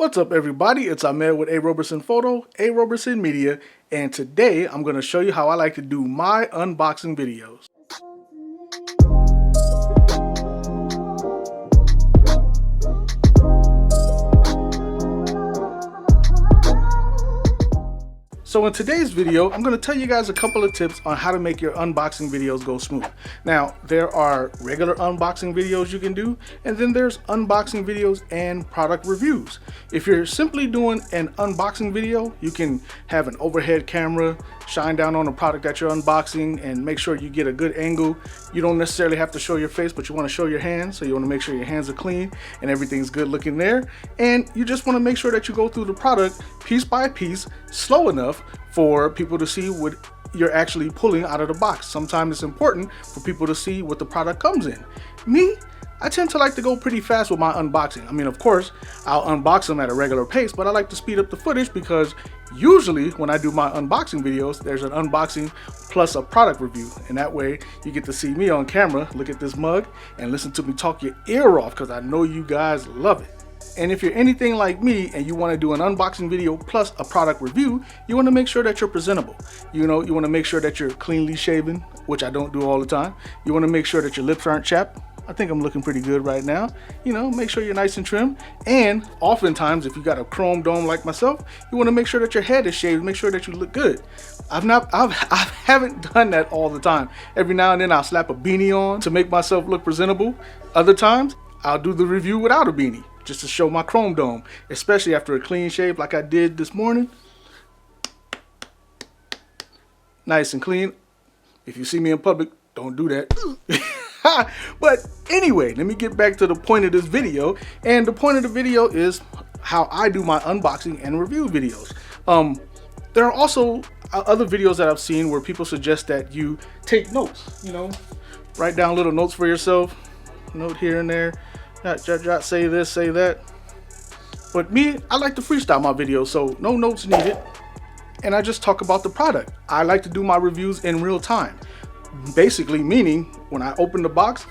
What's up, everybody? It's Ahmed with A. Roberson Photo, A. Roberson Media, and today I'm going to show you how I like to do my unboxing videos. So in today's video, I'm going to tell you guys a couple of tips on how to make your unboxing videos go smooth. Now, there are regular unboxing videos you can do, and then there's unboxing videos and product reviews. If you're simply doing an unboxing video, you can have an overhead camera, shine down on the product that you're unboxing and make sure you get a good angle. You don't necessarily have to show your face, but you want to show your hands, so you want to make sure your hands are clean and everything's good looking there. And you just want to make sure that you go through the product piece by piece, slow enough for people to see what you're actually pulling out of the box. Sometimes it's important for people to see what the product comes in. Me, I tend to like to go pretty fast with my unboxing. I mean, of course, I'll unbox them at a regular pace, but I like to speed up the footage because usually when I do my unboxing videos, there's an unboxing plus a product review. And that way you get to see me on camera, look at this mug, and listen to me talk your ear off because I know you guys love it. And if you're anything like me and you want to do an unboxing video plus a product review, you want to make sure that you're presentable. You want to make sure that you're cleanly shaven, which I don't do all the time. You want to make sure that your lips aren't chapped. I think I'm looking pretty good right now. Make sure you're nice and trim. And oftentimes, if you got a chrome dome like myself, you want to make sure that your head is shaved, make sure that you look good. I haven't done that all the time. Every now and then I'll slap a beanie on to make myself look presentable. Other times, I'll do the review without a beanie, just to show my chrome dome, especially after a clean shave like I did this morning. Nice and clean. If you see me in public, don't do that. But anyway, let me get back to the point of this video. And the point of the video is how I do my unboxing and review videos. There are also other videos that I've seen where people suggest that you take notes, write down little notes for yourself, note here and there. Jot, say this, say that. But me, I like to freestyle my videos, so no notes needed. And I just talk about the product. I like to do my reviews in real time. Basically meaning, when I open the box,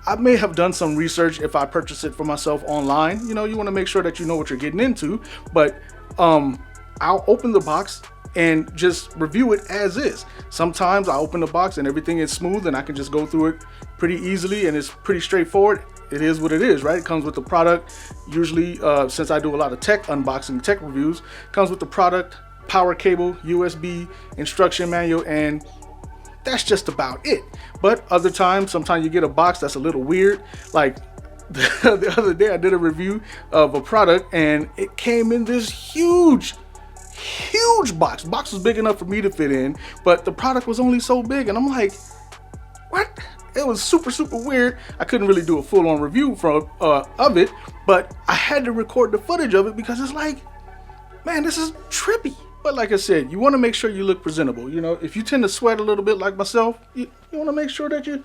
I may have done some research if I purchase it for myself online. You want to make sure that you know what you're getting into. But I'll open the box and just review it as is. Sometimes I open the box and everything is smooth and I can just go through it pretty easily and it's pretty straightforward. It is what it is, right? It comes with the product. Usually, since I do a lot of tech unboxing, tech reviews, comes with the product, power cable, USB, instruction manual, and that's just about it. But other times, sometimes you get a box that's a little weird. Like the other day, I did a review of a product and it came in this huge box. The box was big enough for me to fit in, but the product was only so big. And I'm like, what? It was super weird. I couldn't really do a full-on review of it, but I had to record the footage of it because it's like, man, this is trippy. But like I said, you want to make sure you look presentable. If you tend to sweat a little bit like myself, you want to make sure that you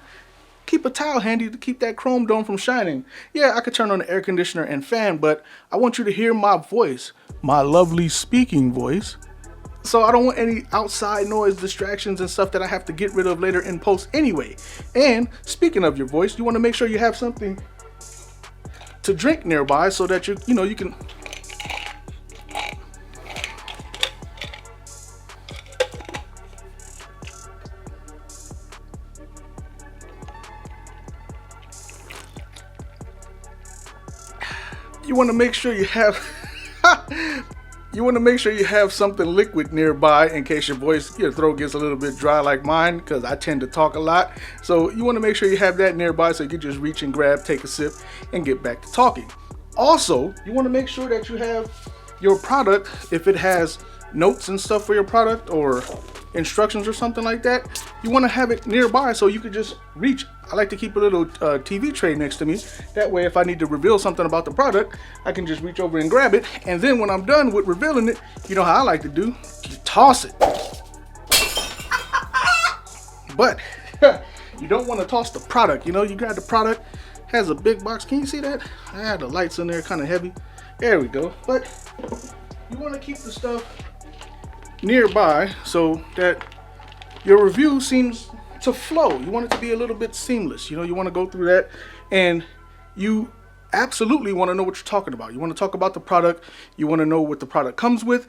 keep a towel handy to keep that chrome dome from shining. Yeah, I could turn on the air conditioner and fan, but I want you to hear my voice, my lovely speaking voice. So I don't want any outside noise, distractions, and stuff that I have to get rid of later in post anyway. And speaking of your voice, you want to make sure you have something to drink nearby so that you can. You want to make sure you have. You want to make sure you have something liquid nearby in case your throat gets a little bit dry like mine, because I tend to talk a lot. So you want to make sure you have that nearby so you can just reach and grab, take a sip, and get back to talking. Also, you want to make sure that you have your product, if it has notes and stuff for your product or instructions or something like that, you want to have it nearby so you can just reach. I like to keep a little TV tray next to me. That way, if I need to reveal something about the product, I can just reach over and grab it. And then when I'm done with revealing it, you know how I like to do, you toss it. But you don't want to toss the product. You grab the product, has a big box. Can you see that? I had the lights in there kind of heavy. There we go. But you want to keep the stuff nearby so that your review seems to flow. You want it to be a little bit seamless. You want to go through that, and you absolutely want to know what you're talking about. You want to talk about the product. You want to know what the product comes with.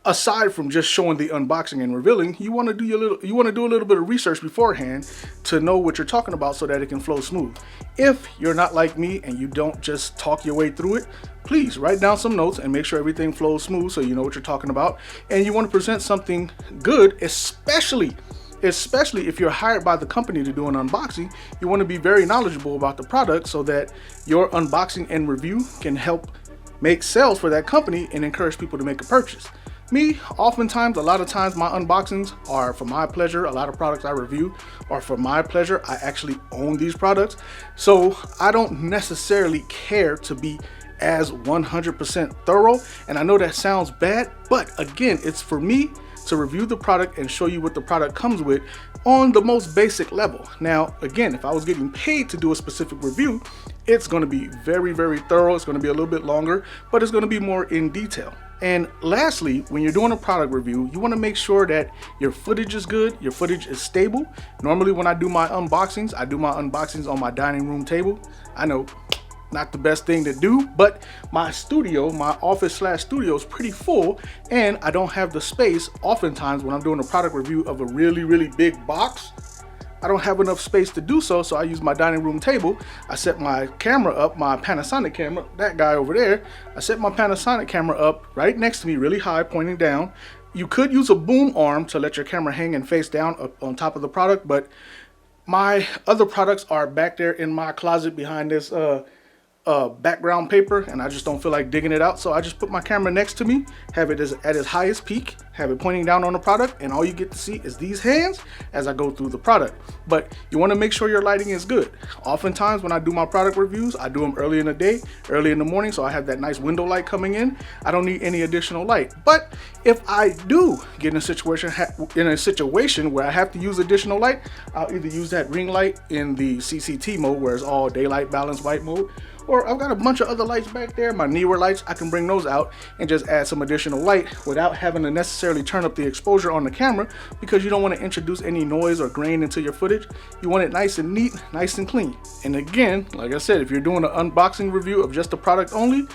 Aside from just showing the unboxing and revealing, you want to do a little bit of research beforehand to know what you're talking about so that it can flow smooth. If you're not like me and you don't just talk your way through it, please write down some notes and make sure everything flows smooth so you know what you're talking about. And you want to present something good, especially if you're hired by the company to do an unboxing. You want to be very knowledgeable about the product so that your unboxing and review can help make sales for that company and encourage people to make a purchase. Me, oftentimes, a lot of times my unboxings are for my pleasure. A lot of products I review are for my pleasure. I actually own these products. So I don't necessarily care to be as 100% thorough. And I know that sounds bad, but again, it's for me to review the product and show you what the product comes with on the most basic level. Now, again, if I was getting paid to do a specific review, it's going to be very, very thorough. It's going to be a little bit longer, but it's going to be more in detail. And lastly, when you're doing a product review, you want to make sure that your footage is good, your footage is stable. Normally when I do my unboxings on my dining room table. I know, not the best thing to do, but my studio, my office/studio is pretty full and I don't have the space. Oftentimes when I'm doing a product review of a really, really big box, I don't have enough space to do so, so I use my dining room table. I set my camera up, my Panasonic camera, that guy over there. I set my Panasonic camera up right next to me, really high, pointing down. You could use a boom arm to let your camera hang and face down up on top of the product, but my other products are back there in my closet behind this background paper, and I just don't feel like digging it out. So I just put my camera next to me, have it at its highest peak, have it pointing down on the product, and all you get to see is these hands as I go through the product. But you want to make sure your lighting is good. Oftentimes when I do my product reviews, I do them early in the day, early in the morning, so I have that nice window light coming in. I don't need any additional light. But if I do get in a situation where I have to use additional light, I'll either use that ring light in the CCT mode, where it's all daylight balance white mode, or I've got a bunch of other lights back there, my Neewer lights. I can bring those out and just add some additional light without having to necessarily turn up the exposure on the camera, because you don't want to introduce any noise or grain into your footage. You want it nice and neat, nice and clean. And again, like I said, if you're doing an unboxing review of just the product only,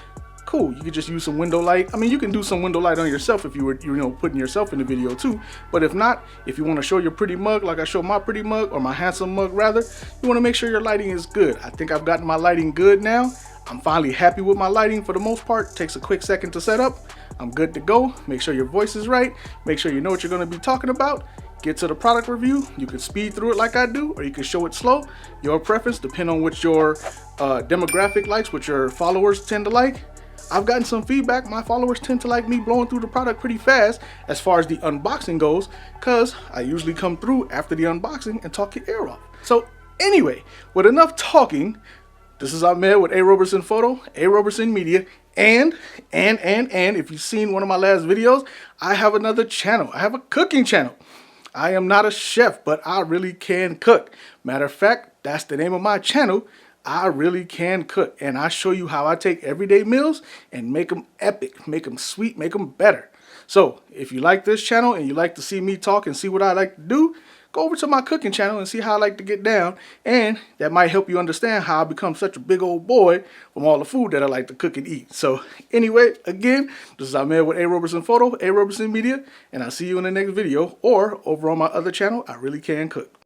cool, you could just use some window light. I mean, you can do some window light on yourself if you were, putting yourself in the video too. But if not, if you want to show your pretty mug like I show my pretty mug, or my handsome mug rather, you want to make sure your lighting is good. I think I've gotten my lighting good now. I'm finally happy with my lighting for the most part. It takes a quick second to set up. I'm good to go. Make sure your voice is right. Make sure you know what you're going to be talking about. Get to the product review. You can speed through it like I do, or you can show it slow. Your preference, depending on what your demographic likes, what your followers tend to like. I've gotten some feedback. My followers tend to like me blowing through the product pretty fast as far as the unboxing goes, because I usually come through after the unboxing and talk your ear off. So anyway, with enough talking, this is Ahmed with A. Roberson Photo, A. Roberson Media, and if you've seen one of my last videos, I have another channel. I have a cooking channel. I am not a chef, but I really can cook. Matter of fact, that's the name of my channel. I really can cook, and I show you how I take everyday meals and make them epic, make them sweet, make them better. So if you like this channel and you like to see me talk and see what I like to do, go over to my cooking channel and see how I like to get down, and that might help you understand how I become such a big old boy from all the food that I like to cook and eat. So anyway, again, this is Ahmed with A. Roberson Photo, A. Roberson Media, and I'll see you in the next video, or over on my other channel, I Really Can Cook.